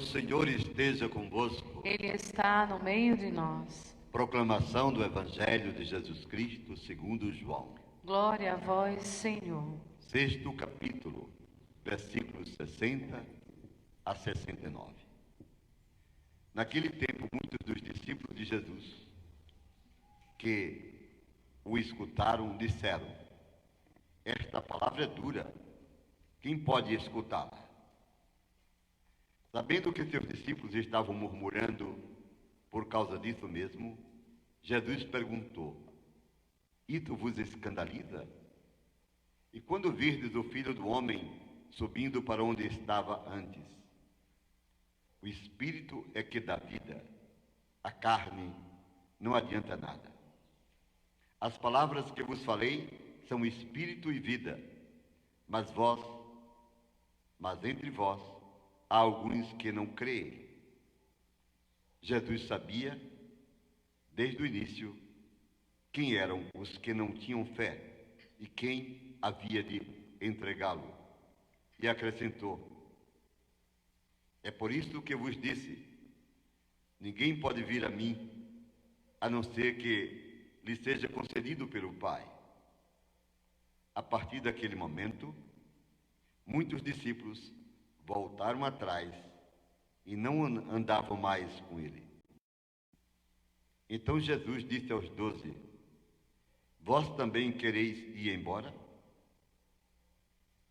O Senhor esteja convosco. Ele está no meio de nós. Proclamação do Evangelho de Jesus Cristo segundo João. Glória a vós, Senhor. 6º capítulo, versículos 60 a 69. Naquele tempo, muitos dos discípulos de Jesus que o escutaram disseram: esta palavra é dura, quem pode escutá-la? Sabendo que seus discípulos estavam murmurando por causa disso mesmo, Jesus perguntou: isto vos escandaliza? E quando virdes o Filho do Homem subindo para onde estava antes? O Espírito é que dá vida, a carne não adianta nada. As palavras que vos falei são Espírito e vida, mas entre vós há alguns que não creem. Jesus sabia, desde o início, quem eram os que não tinham fé e quem havia de entregá-lo. E acrescentou: é por isso que vos disse, ninguém pode vir a mim, a não ser que lhe seja concedido pelo Pai. A partir daquele momento, muitos discípulos voltaram atrás e não andavam mais com ele. Então Jesus disse aos 12: vós também quereis ir embora?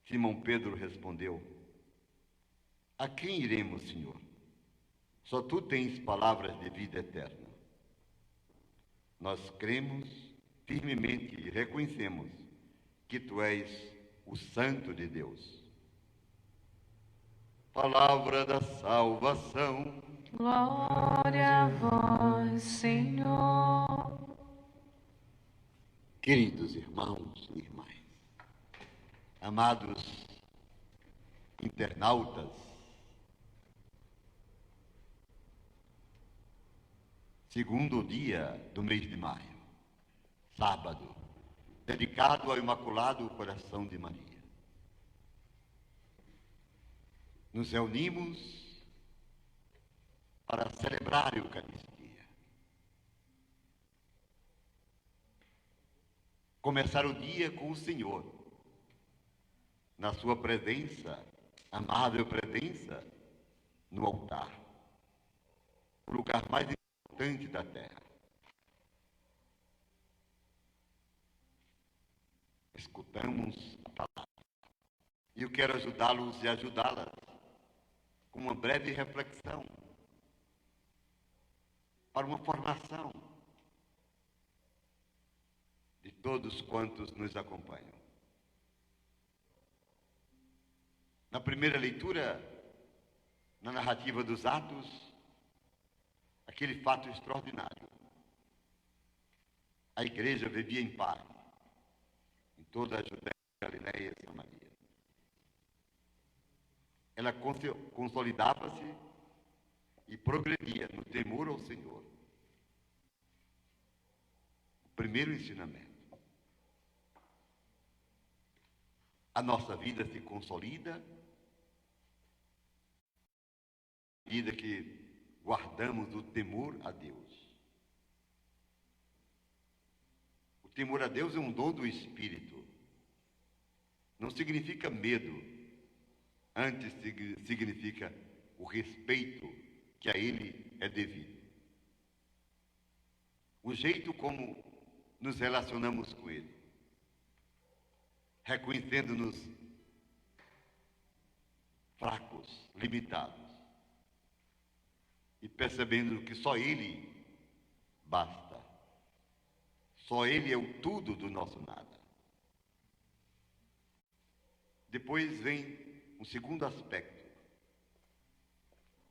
Simão Pedro respondeu: a quem iremos, Senhor? Só tu tens palavras de vida eterna. Nós cremos firmemente e reconhecemos que tu és o Santo de Deus. Palavra da salvação. Glória a vós, Senhor. Queridos irmãos e irmãs, amados internautas, segundo dia do mês de maio, sábado, dedicado ao Imaculado Coração de Maria. Nos reunimos para celebrar a Eucaristia. Começar o dia com o Senhor, na sua presença, amável presença, no altar, o lugar mais importante da terra. Escutamos a palavra. E eu quero ajudá-los e ajudá-las com uma breve reflexão para uma formação de todos quantos nos acompanham. Na primeira leitura, na narrativa dos Atos, aquele fato extraordinário. A igreja vivia em paz em toda a Judéia, Galiléia e Samaria. Ela consolidava-se e progredia no temor ao Senhor. O primeiro ensinamento. A nossa vida se consolida à medida que guardamos o temor a Deus. O temor a Deus é um dom do Espírito. Não significa medo. Antes significa o respeito que a Ele é devido. O jeito como nos relacionamos com Ele, reconhecendo-nos fracos, limitados, e percebendo que só Ele basta. Só Ele é o tudo do nosso nada. Depois vem um segundo aspecto.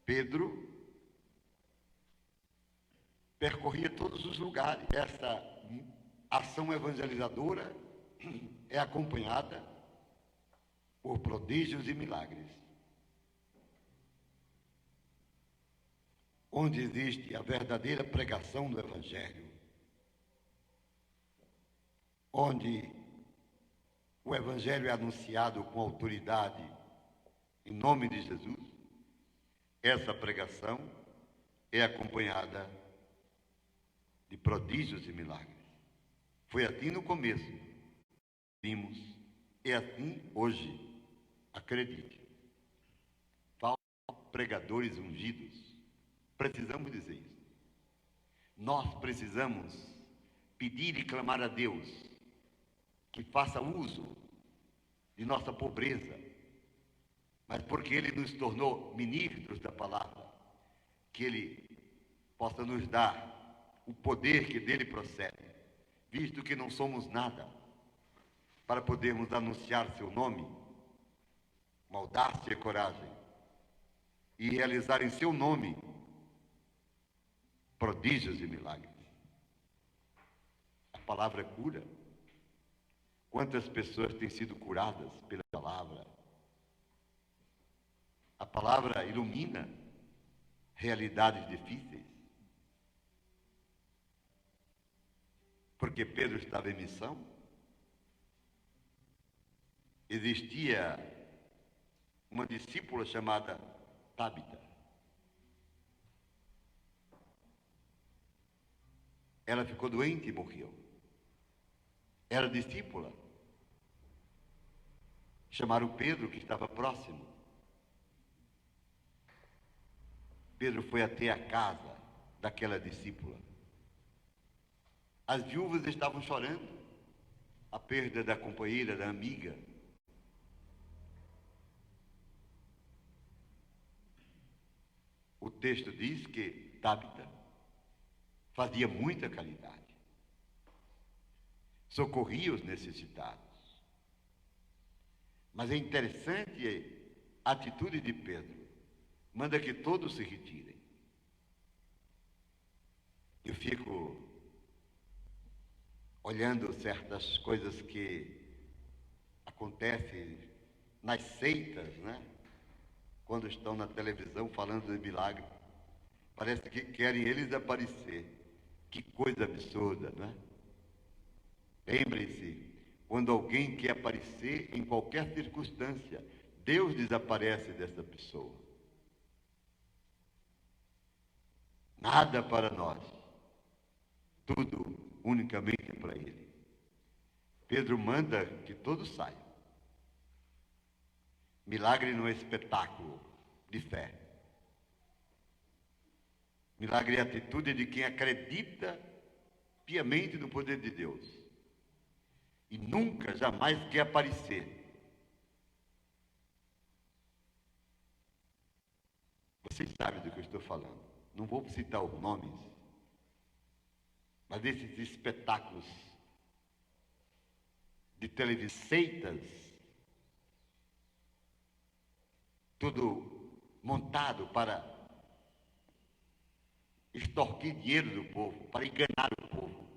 Pedro percorria todos os lugares. Essa ação evangelizadora é acompanhada por prodígios e milagres. Onde existe a verdadeira pregação do Evangelho, onde o Evangelho é anunciado com autoridade em nome de Jesus, Essa pregação é acompanhada de prodígios e milagres. Foi assim no começo, vimos, é assim hoje. Acredite. Faltam pregadores ungidos. Precisamos dizer isso. Nós precisamos pedir e clamar a Deus que faça uso de nossa pobreza, mas porque Ele nos tornou ministros da palavra, que Ele possa nos dar o poder que dele procede, visto que não somos nada, para podermos anunciar seu nome, com audácia e coragem, e realizar em seu nome prodígios e milagres. A palavra cura. Quantas pessoas têm sido curadas pela palavra? A palavra ilumina realidades difíceis. Porque Pedro estava em missão. Existia uma discípula chamada Tábita. Ela ficou doente e morreu. Era discípula. Chamaram Pedro, que estava próximo. Pedro foi até a casa daquela discípula. As viúvas estavam chorando a perda da companheira, da amiga. O texto diz que Tábita fazia muita caridade, socorria os necessitados. Mas é interessante a atitude de Pedro. Manda que todos se retirem. Eu fico olhando certas coisas que acontecem nas seitas, né? Quando estão na televisão falando de milagre, parece que querem eles aparecer. Que coisa absurda, né? Lembrem-se, quando alguém quer aparecer em qualquer circunstância, Deus desaparece dessa pessoa. Nada para nós, tudo unicamente para Ele. Pedro manda que todos saiam. Milagre não é espetáculo de fé. Milagre é a atitude de quem acredita piamente no poder de Deus e nunca, jamais quer aparecer. Vocês sabem do que eu estou falando. Não vou citar os nomes, mas esses espetáculos de televiseitas, tudo montado para extorquir dinheiro do povo, para enganar o povo.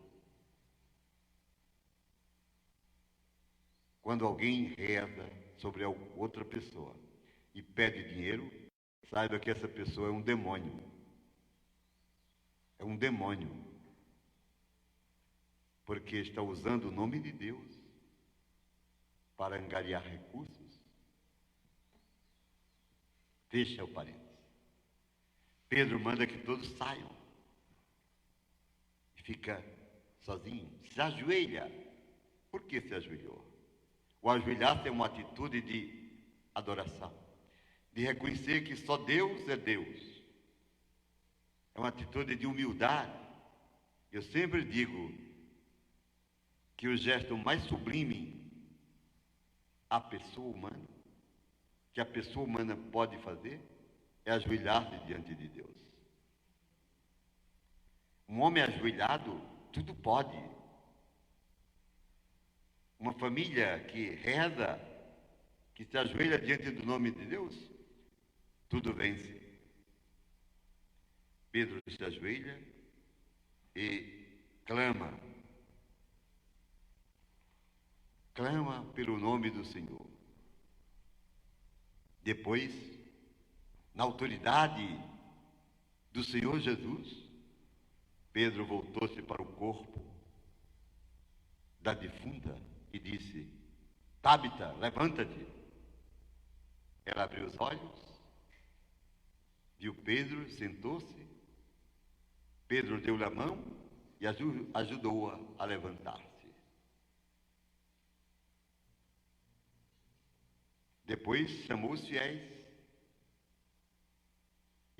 Quando alguém reza sobre outra pessoa e pede dinheiro, saiba que essa pessoa é um demônio. É um demônio. Porque está usando o nome de Deus para angariar recursos. Fecha o parênteses. Pedro manda que todos saiam. E fica sozinho. Se ajoelha. Por que se ajoelhou? O ajoelhar-se é uma atitude de adoração. De reconhecer que só Deus é Deus. É uma atitude de humildade. Eu sempre digo que o gesto mais sublime à pessoa humana, que a pessoa humana pode fazer, é ajoelhar-se diante de Deus. Um homem ajoelhado, tudo pode. Uma família que reza, que se ajoelha diante do nome de Deus, tudo vence. Pedro se ajoelha e clama. Clama pelo nome do Senhor. Depois, na autoridade do Senhor Jesus, Pedro voltou-se para o corpo da defunta e disse: Tábita, levanta-te. Ela abriu os olhos, Viu Pedro, sentou-se. Pedro deu-lhe a mão e ajudou-a a levantar-se. Depois chamou os fiéis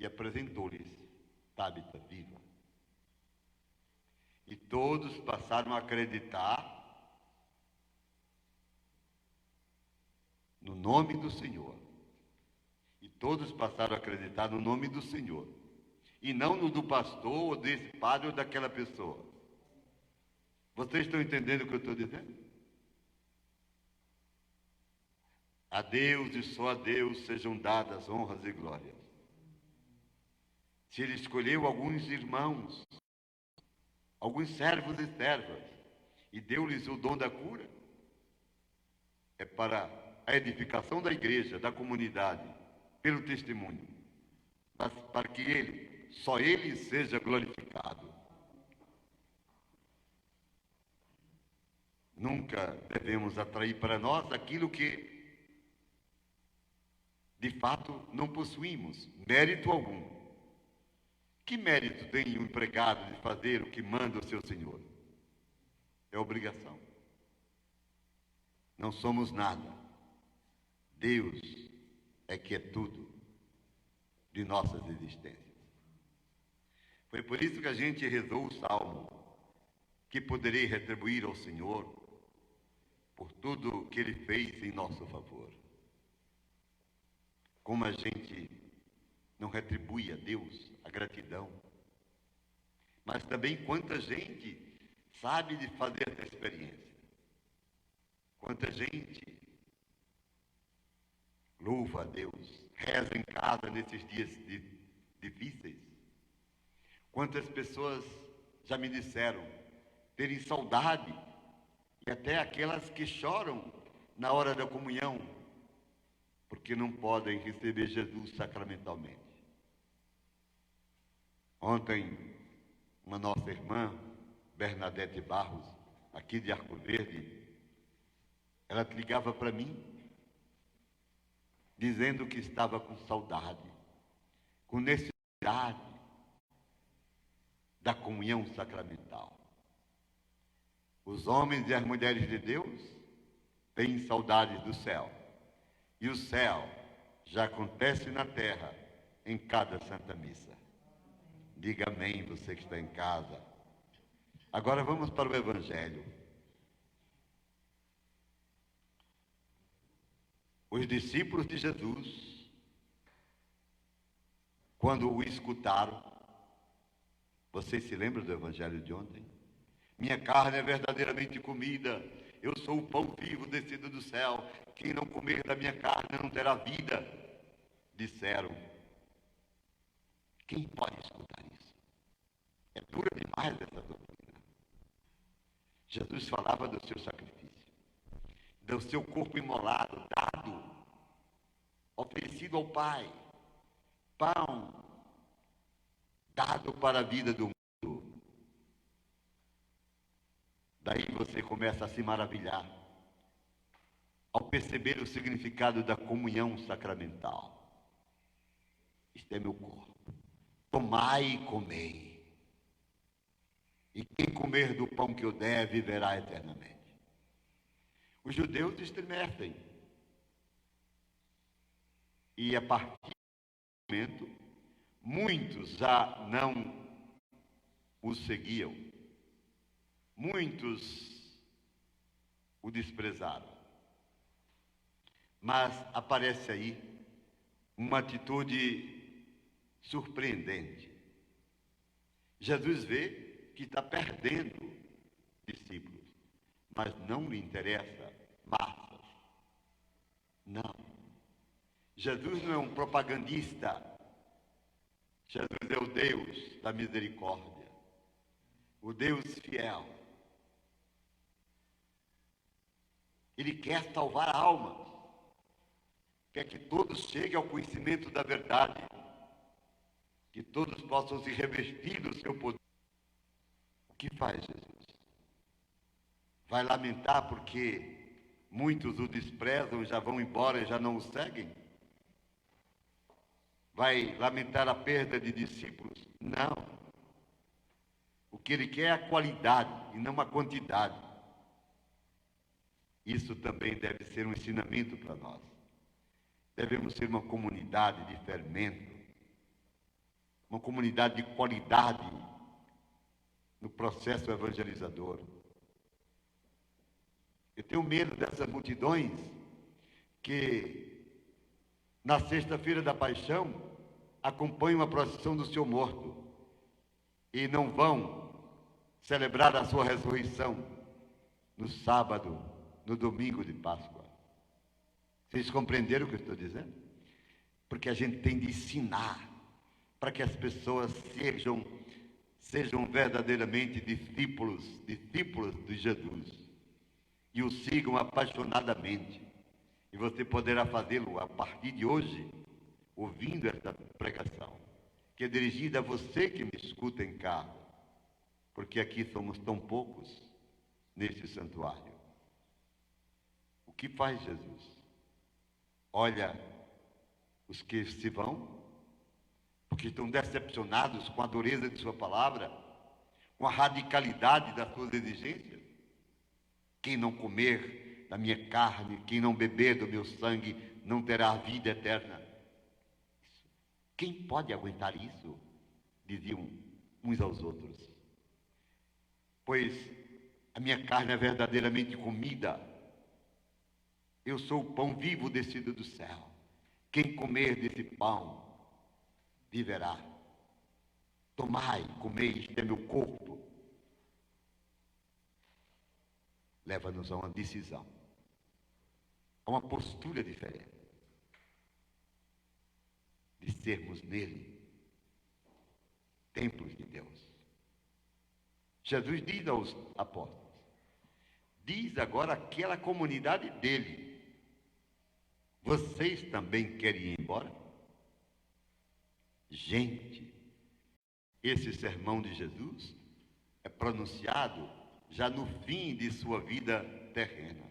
e apresentou-lhes Tabita viva. E todos passaram a acreditar no nome do Senhor. E todos passaram a acreditar no nome do Senhor. E não no do pastor, ou desse padre, ou daquela pessoa. Vocês estão entendendo o que eu estou dizendo? A Deus e só a Deus sejam dadas honras e glórias. Se Ele escolheu alguns irmãos, alguns servos e servas, e deu-lhes o dom da cura, é para a edificação da igreja, da comunidade, pelo testemunho, mas para que Ele, só Ele seja glorificado. Nunca devemos atrair para nós aquilo que, de fato, não possuímos mérito algum. Que mérito tem o empregado de fazer o que manda o seu senhor? É obrigação. Não somos nada. Deus é que é tudo de nossas existências. Foi por isso que a gente rezou o salmo: que poderei retribuir ao Senhor por tudo que Ele fez em nosso favor. Como a gente não retribui a Deus a gratidão, mas também quanta gente sabe de fazer essa experiência. Quanta gente louva a Deus, reza em casa nesses dias difíceis. Quantas pessoas já me disseram terem saudade, e até aquelas que choram na hora da comunhão, porque não podem receber Jesus sacramentalmente. Ontem, uma nossa irmã, Bernadette Barros, aqui de Arco Verde, ela ligava para mim, dizendo que estava com saudade, com necessidade da comunhão sacramental. Os homens e as mulheres de Deus têm saudades do céu, e o céu já acontece na terra em cada Santa Missa. Diga amém, você que está em casa. Agora vamos para o Evangelho. Os discípulos de Jesus, quando o escutaram, vocês se lembram do Evangelho de ontem? Minha carne é verdadeiramente comida, eu sou o pão vivo descido do céu, quem não comer da minha carne não terá vida. Disseram. Quem pode escutar isso? É dura demais essa doutrina. Jesus falava do seu sacrifício, do seu corpo imolado, dado, oferecido ao Pai, pão dado para a vida do mundo. Daí você começa a se maravilhar ao perceber o significado da comunhão sacramental. Isto é meu corpo. Tomai e comei. E quem comer do pão que eu der viverá eternamente. Os judeus estremecem. E a partir do momento, muitos já não o seguiam. Muitos o desprezaram. Mas aparece aí uma atitude surpreendente. Jesus vê que está perdendo discípulos, mas não lhe interessa massas. Não. Jesus não é um propagandista. Jesus é o Deus da misericórdia, o Deus fiel. Ele quer salvar almas, quer que todos cheguem ao conhecimento da verdade, que todos possam se revestir do seu poder. O que faz Jesus? Vai lamentar porque muitos o desprezam, já vão embora e já não o seguem? vai lamentar a perda de discípulos? Não. O que ele quer é a qualidade e não a quantidade. Isso também deve ser um ensinamento para nós. Devemos ser uma comunidade de fermento, uma comunidade de qualidade no processo evangelizador. Eu tenho medo dessas multidões que, na sexta-feira da paixão, acompanham a procissão do seu morto e não vão celebrar a sua ressurreição no sábado, no domingo de Páscoa. Vocês compreenderam o que eu estou dizendo? Porque a gente tem de ensinar para que as pessoas sejam verdadeiramente discípulos de Jesus e o sigam apaixonadamente. E você poderá fazê-lo a partir de hoje, ouvindo esta pregação, que é dirigida a você que me escuta em casa, porque aqui somos tão poucos neste santuário. O que faz Jesus? Olha os que se vão, porque estão decepcionados com a dureza de sua palavra, com a radicalidade das suas exigências. Quem não comer da minha carne, quem não beber do meu sangue, não terá vida eterna. Quem pode aguentar isso? Diziam uns aos outros. Pois a minha carne é verdadeiramente comida. Eu sou o pão vivo descido do céu. Quem comer desse pão viverá. Tomai, comei, isto é meu corpo. Leva-nos a uma decisão, a uma postura diferente, de sermos nele templos de Deus. Jesus diz aos apóstolos, diz agora àquela comunidade dele, vocês também querem ir embora? Gente, esse sermão de Jesus é pronunciado já no fim de sua vida terrena.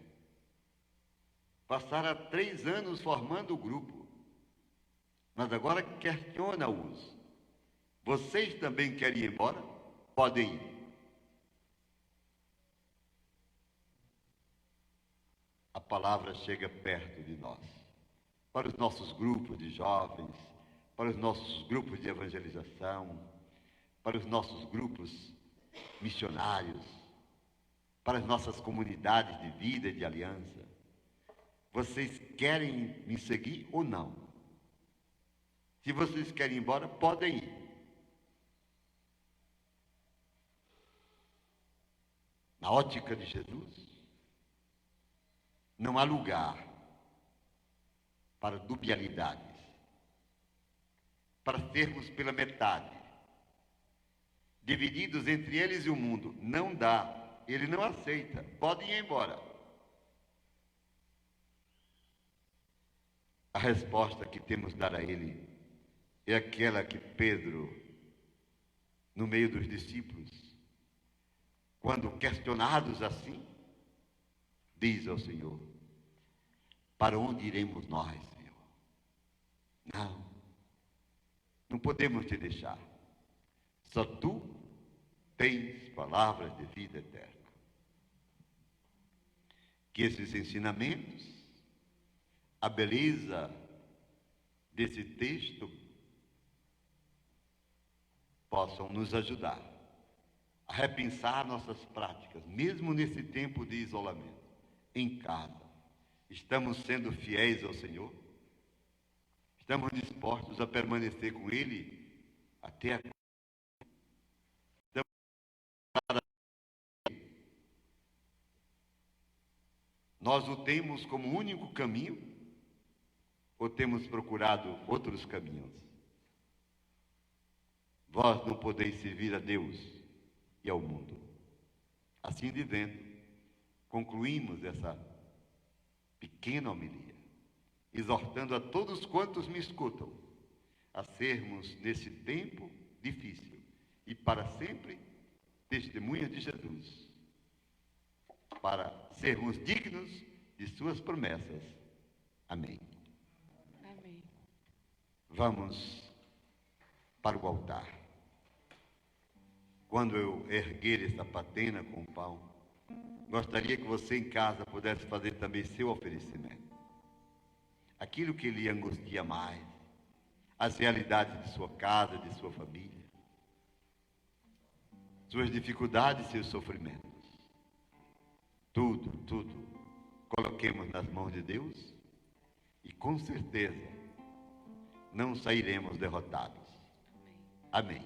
Passara 3 anos formando o grupo, mas agora questiona-os. Vocês também querem ir embora? Podem ir. A palavra chega perto de nós, para os nossos grupos de jovens, para os nossos grupos de evangelização, para os nossos grupos missionários, para as nossas comunidades de vida e de aliança. Vocês querem me seguir ou não? Se vocês querem ir embora, podem ir. Na ótica de Jesus, não há lugar para dubialidades, para sermos pela metade, divididos entre eles e o mundo. Não dá. Ele não aceita. Podem ir embora. A resposta que temos de dar a ele é aquela que Pedro, no meio dos discípulos, quando questionados assim, diz ao Senhor: para onde iremos nós, Senhor? Não podemos te deixar. Só tu tens palavras de vida eterna. Que esses ensinamentos, a beleza desse texto, possam nos ajudar a repensar nossas práticas, mesmo nesse tempo de isolamento, em casa. Estamos sendo fiéis ao Senhor? Estamos dispostos a permanecer com Ele até a... Nós o temos como único caminho ou temos procurado outros caminhos? Vós não podeis servir a Deus e ao mundo. Assim dizendo, concluímos essa pequena homilia, exortando a todos quantos me escutam a sermos nesse tempo difícil e para sempre testemunhas de Jesus, para sermos dignos de suas promessas. Amém. Amém. Vamos para o altar. Quando eu erguer essa patena com o pão, gostaria que você em casa pudesse fazer também seu oferecimento. Aquilo que lhe angustia mais, as realidades de sua casa, de sua família, suas dificuldades e seus sofrimentos. Tudo, coloquemos nas mãos de Deus e com certeza não sairemos derrotados. Amém.